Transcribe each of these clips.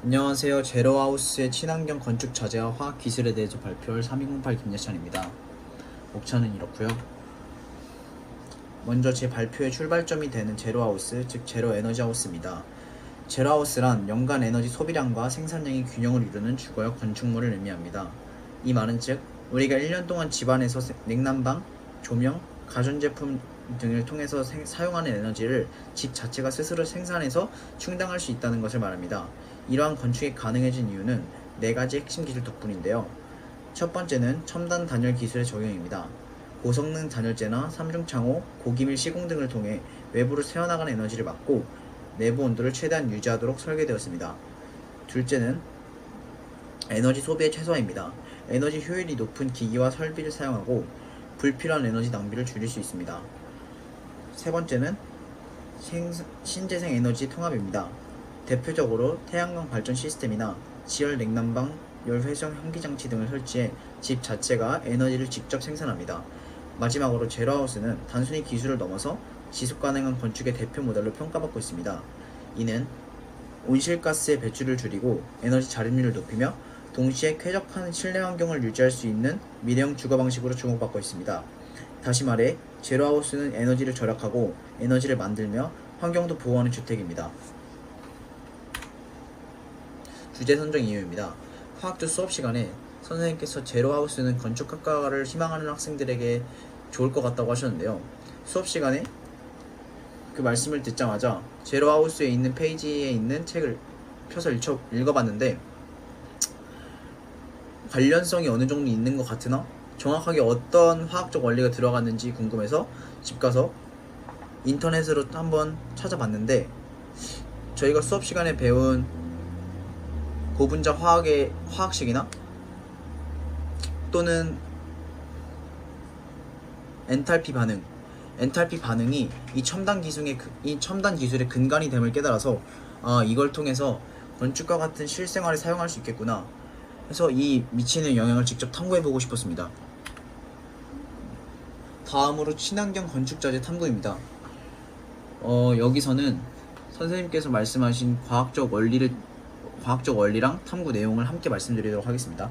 안녕하세요. 제로하우스의 친환경 건축 자재와 화학 기술에 대해서 발표할 3208 김예찬입니다. 목차는 이렇고요. 먼저 제 발표의 출발점이 되는 제로하우스, 즉 제로 에너지 하우스입니다. 제로하우스란 연간 에너지 소비량과 생산량의 균형을 이루는 주거용 건축물을 의미합니다. 이 말은 즉 우리가 1년 동안 집안에서 냉난방, 조명, 가전제품 등을 통해서 사용하는 에너지를 집 자체가 스스로 생산해서 충당할 수 있다는 것을 말합니다. 이러한 건축이 가능해진 이유는 4가지 핵심 기술 덕분인데요. 첫 번째는 첨단 단열 기술의 적용입니다. 고성능 단열재나 삼중창호, 고기밀 시공 등을 통해 외부로 새어나가는 에너지를 막고 내부 온도를 최대한 유지하도록 설계되었습니다. 둘째는 에너지 소비의 최소화입니다. 에너지 효율이 높은 기기와 설비를 사용하고 불필요한 에너지 낭비를 줄일 수 있습니다. 세 번째는 신재생 에너지 통합입니다. 대표적으로 태양광 발전 시스템이나 지열 냉난방, 열회성 환기장치 등을 설치해 집 자체가 에너지를 직접 생산합니다. 마지막으로 제로하우스는 단순히 기술을 넘어서 지속가능한 건축의 대표 모델로 평가받고 있습니다. 이는 온실가스의 배출을 줄이고 에너지 자립률을 높이며 동시에 쾌적한 실내 환경을 유지할 수 있는 미래형 주거 방식으로 주목받고 있습니다. 다시 말해 제로하우스는 에너지를 절약하고 에너지를 만들며 환경도 보호하는 주택입니다. 주제 선정 이유입니다. 화학주 수업 시간에 선생님께서 제로하우스는 건축학과를 희망하는 학생들에게 좋을 것 같다고 하셨는데요. 수업 시간에 그 말씀을 듣자마자 제로하우스에 있는 페이지에 있는 책을 펴서 읽어봤는데 관련성이 어느 정도 있는 것 같으나 정확하게 어떤 화학적 원리가 들어갔는지 궁금해서 집 가서 인터넷으로 한번 찾아봤는데 저희가 수업 시간에 배운 고분자 화학식이나 또는 엔탈피 반응이 이 첨단 기술의 근간이 됨을 깨달아서 이걸 통해서 건축과 같은 실생활에 사용할 수 있겠구나 해서 이 미치는 영향을 직접 탐구해보고 싶었습니다. 다음으로 친환경 건축자재 탐구입니다. 여기서는 선생님께서 말씀하신 과학적 원리랑 탐구 내용을 함께 말씀드리도록 하겠습니다.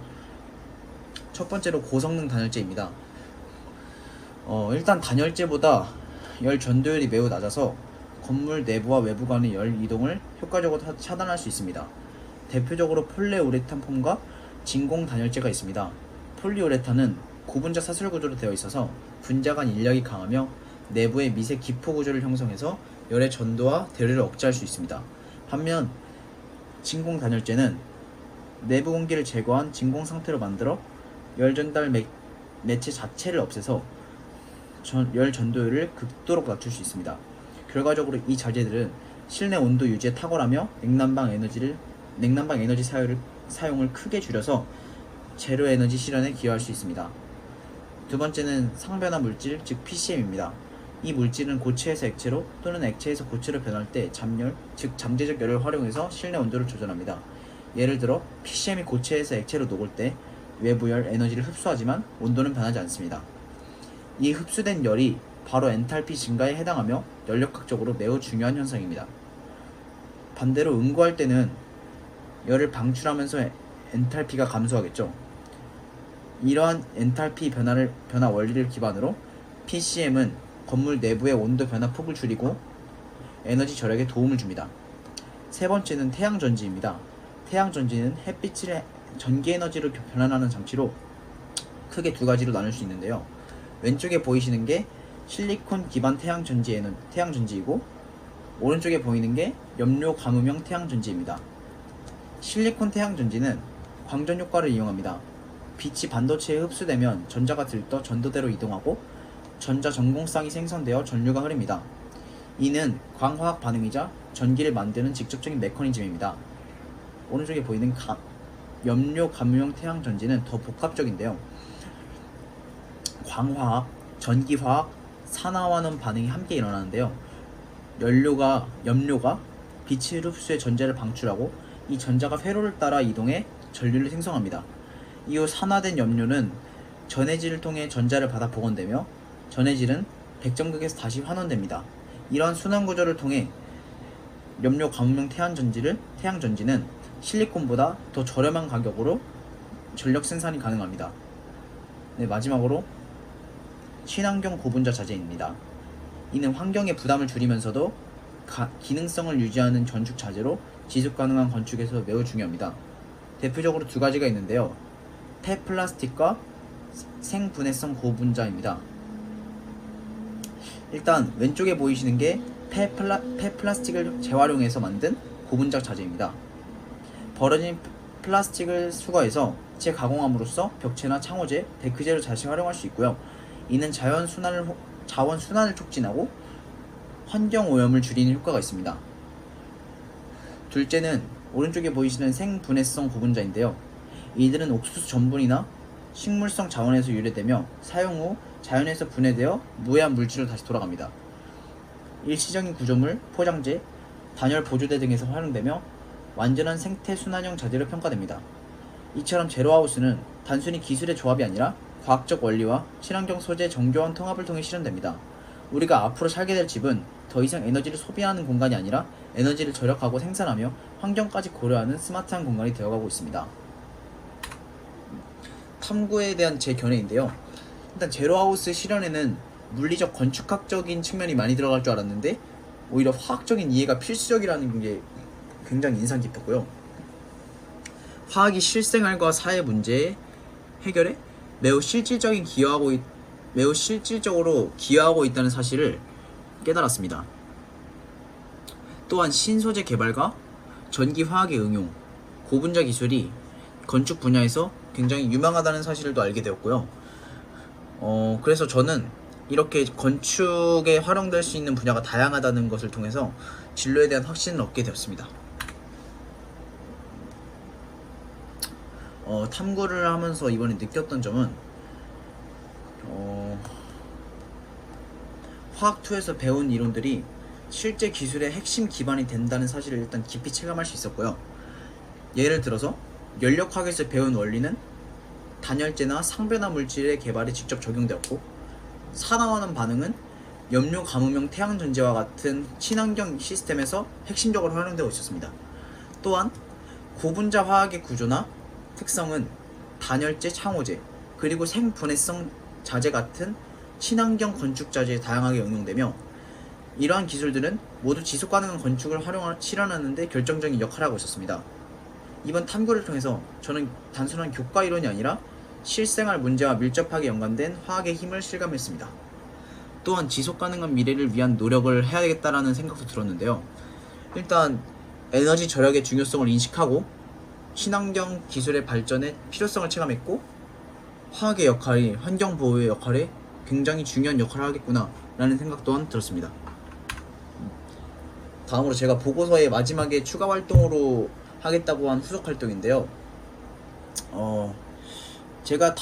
첫 번째로 고성능 단열재입니다. 일단 단열재보다 열 전도율이 매우 낮아서 건물 내부와 외부 간의 열 이동을 효과적으로 차단할 수 있습니다. 대표적으로 폴리우레탄 폼과 진공 단열재가 있습니다. 폴리우레탄은 고분자 사슬 구조로 되어 있어서 분자 간 인력이 강하며 내부에 미세 기포 구조를 형성해서 열의 전도와 대류를 억제할 수 있습니다. 반면 진공 단열재는 내부 공기를 제거한 진공 상태로 만들어 열 전달 매체 자체를 없애서 열 전도율을 극도로 낮출 수 있습니다. 결과적으로 이 자재들은 실내 온도 유지에 탁월하며 냉난방 에너지 사용을 크게 줄여서 제로 에너지 실현에 기여할 수 있습니다. 두 번째는 상변화 물질, 즉 PCM입니다. 이 물질은 고체에서 액체로 또는 액체에서 고체로 변할 때 잠열, 즉 잠재적 열을 활용해서 실내 온도를 조절합니다. 예를 들어 PCM이 고체에서 액체로 녹을 때 외부 열 에너지를 흡수하지만 온도는 변하지 않습니다. 이 흡수된 열이 바로 엔탈피 증가에 해당하며 연력학적으로 매우 중요한 현상입니다. 반대로 응고할 때는 열을 방출하면서 엔탈피가 감소하겠죠. 이러한 엔탈피 변화 원리를 기반으로 PCM은 건물 내부의 온도 변화 폭을 줄이고 에너지 절약에 도움을 줍니다. 세 번째는 태양전지입니다. 태양전지는 햇빛을 전기 에너지로 변환하는 장치로 크게 두 가지로 나눌 수 있는데요. 왼쪽에 보이시는 게 실리콘 기반 태양전지이고 오른쪽에 보이는 게 염료 가무형 태양전지입니다. 실리콘 태양전지는 광전 효과를 이용합니다. 빛이 반도체에 흡수되면 전자가 들떠 전도대로 이동하고 전자 전공쌍이 생성되어 전류가 흐릅니다. 이는 광화학 반응이자 전기를 만드는 직접적인 메커니즘입니다. 오른쪽에 보이는 염료 가무형 태양전지는 더 복합적인데요. 광화학, 전기화학, 산화환원 반응이 함께 일어나는데요. 염료가 빛을 흡수해 전자를 방출하고 이 전자가 회로를 따라 이동해 전류를 생성합니다. 이후 산화된 염료는 전해질을 통해 전자를 받아 복원되며 전해질은 백점극에서 다시 환원됩니다. 이러한 순환 구조를 통해 염료 가무용 태양전지는 실리콘보다 더 저렴한 가격으로 전력 생산이 가능합니다. 네, 마지막으로 친환경 고분자 자재입니다. 이는 환경의 부담을 줄이면서도 기능성을 유지하는 건축 자재로 지속 가능한 건축에서 매우 중요합니다. 대표적으로 두 가지가 있는데요. 폐플라스틱과 생분해성 고분자입니다. 일단 왼쪽에 보이시는 게 폐플라스틱을 재활용해서 만든 고분자 자재입니다. 버려진 플라스틱을 수거해서 재가공함으로써 벽체나 창호재, 데크재로 다시 활용할 수 있고요. 이는 자원 순환을 촉진하고 환경 오염을 줄이는 효과가 있습니다. 둘째는 오른쪽에 보이시는 생분해성 고분자인데요. 이들은 옥수수 전분이나 식물성 자원에서 유래되며 사용 후 자연에서 분해되어 무해한 물질로 다시 돌아갑니다. 일시적인 구조물, 포장재, 단열 보조대 등에서 활용되며 완전한 생태 순환형 자재로 평가됩니다. 이처럼 제로하우스는 단순히 기술의 조합이 아니라 과학적 원리와 친환경 소재 정교한 통합을 통해 실현됩니다. 우리가 앞으로 살게 될 집은 더 이상 에너지를 소비하는 공간이 아니라 에너지를 절약하고 생산하며 환경까지 고려하는 스마트한 공간이 되어가고 있습니다. 탐구에 대한 제 견해인데요. 일단 제로하우스 실현에는 물리적 건축학적인 측면이 많이 들어갈 줄 알았는데 오히려 화학적인 이해가 필수적이라는 게 굉장히 인상 깊었고요. 화학이 실생활과 사회 문제의 해결에 매우 실질적으로 기여하고 있다는 사실을 깨달았습니다. 또한 신소재 개발과 전기 화학의 응용, 고분자 기술이 건축 분야에서 굉장히 유망하다는 사실을 또 알게 되었고요. 그래서 저는 이렇게 건축에 활용될 수 있는 분야가 다양하다는 것을 통해서 진로에 대한 확신을 얻게 되었습니다. 탐구를 하면서 이번에 느꼈던 점은 화학2에서 배운 이론들이 실제 기술의 핵심 기반이 된다는 사실을 일단 깊이 체감할 수 있었고요. 예를 들어서 연력화학에서 배운 원리는 단열재나 상변화 물질의 개발에 직접 적용되었고, 산화하는 반응은 염료 가무용 태양전지와 같은 친환경 시스템에서 핵심적으로 활용되고 있었습니다. 또한 고분자 화학의 구조나 특성은 단열재, 창호재, 그리고 생분해성 자재 같은 친환경 건축 자재에 다양하게 응용되며, 이러한 기술들은 모두 지속가능한 건축을 실현하는 데 결정적인 역할을 하고 있었습니다. 이번 탐구를 통해서 저는 단순한 교과 이론이 아니라 실생활 문제와 밀접하게 연관된 화학의 힘을 실감했습니다. 또한 지속가능한 미래를 위한 노력을 해야겠다라는 생각도 들었는데요. 일단 에너지 절약의 중요성을 인식하고 친환경 기술의 발전의 필요성을 체감했고, 화학의 역할이 환경 보호의 역할에 굉장히 중요한 역할을 하겠구나 라는 생각 또한 들었습니다. 다음으로 제가 보고서의 마지막에 추가 활동으로 하겠다고 한 후속 활동인데요. 제가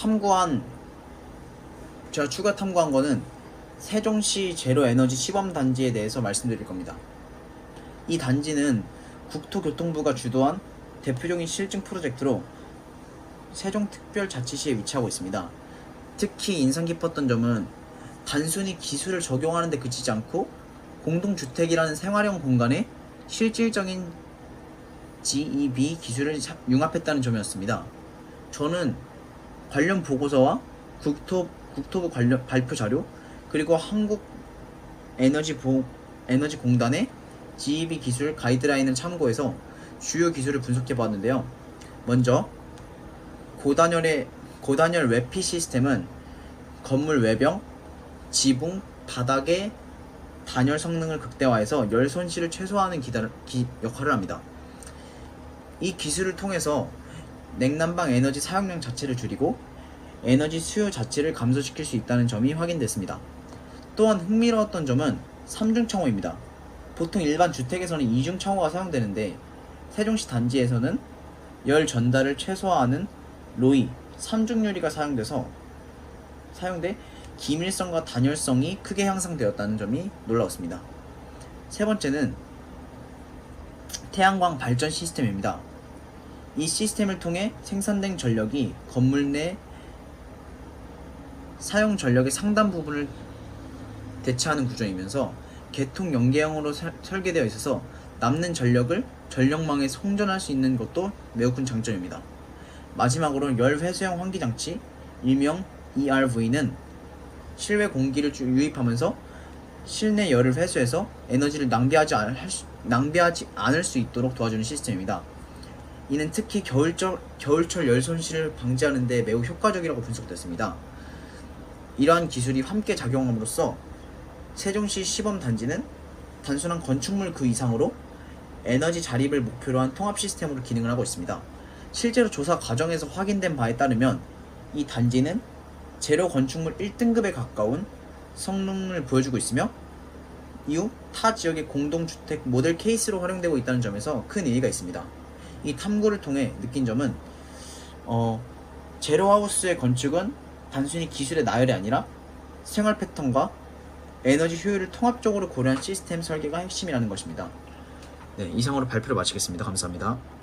추가 탐구한 거는 세종시 제로에너지 시범단지에 대해서 말씀드릴 겁니다. 이 단지는 국토교통부가 주도한 대표적인 실증 프로젝트로 세종특별자치시에 위치하고 있습니다. 특히 인상 깊었던 점은 단순히 기술을 적용하는 데 그치지 않고 공동주택이라는 생활형 공간에 실질적인 GEB 기술을 융합했다는 점이었습니다. 저는 관련 보고서와 국토부 관련 발표 자료, 그리고 한국에너지공단의 GEB 기술 가이드라인을 참고해서 주요 기술을 분석해 보았는데요. 먼저 고단열 외피 시스템은 건물 외벽, 지붕, 바닥의 단열 성능을 극대화해서 열 손실을 최소화하는 역할을 합니다. 이 기술을 통해서 냉난방 에너지 사용량 자체를 줄이고 에너지 수요 자체를 감소시킬 수 있다는 점이 확인됐습니다. 또한 흥미로웠던 점은 3중 창호입니다. 보통 일반 주택에서는 2중 창호가 사용되는데 세종시 단지에서는 열 전달을 최소화하는 로이 3중 유리가 사용돼 기밀성과 단열성이 크게 향상되었다는 점이 놀라웠습니다. 세 번째는 태양광 발전 시스템입니다. 이 시스템을 통해 생산된 전력이 건물 내 사용 전력의 상당 부분을 대체하는 구조이면서 개통 연계형으로 설계되어 있어서 남는 전력을 전력망에 송전할 수 있는 것도 매우 큰 장점입니다. 마지막으로 열 회수형 환기장치 일명 ERV는 실외 공기를 유입하면서 실내 열을 회수해서 에너지를 낭비하지 않을 수 있도록 도와주는 시스템입니다. 이는 특히 겨울철 열 손실을 방지하는 데 매우 효과적이라고 분석됐습니다. 이러한 기술이 함께 작용함으로써 세종시 시범단지는 단순한 건축물 그 이상으로 에너지 자립을 목표로 한 통합 시스템으로 기능을 하고 있습니다. 실제로 조사 과정에서 확인된 바에 따르면 이 단지는 제로 건축물 1등급에 가까운 성능을 보여주고 있으며 이후 타 지역의 공동주택 모델 케이스로 활용되고 있다는 점에서 큰 의의가 있습니다. 이 탐구를 통해 느낀 점은 제로하우스의 건축은 단순히 기술의 나열이 아니라 생활 패턴과 에너지 효율을 통합적으로 고려한 시스템 설계가 핵심이라는 것입니다. 네, 이상으로 발표를 마치겠습니다. 감사합니다.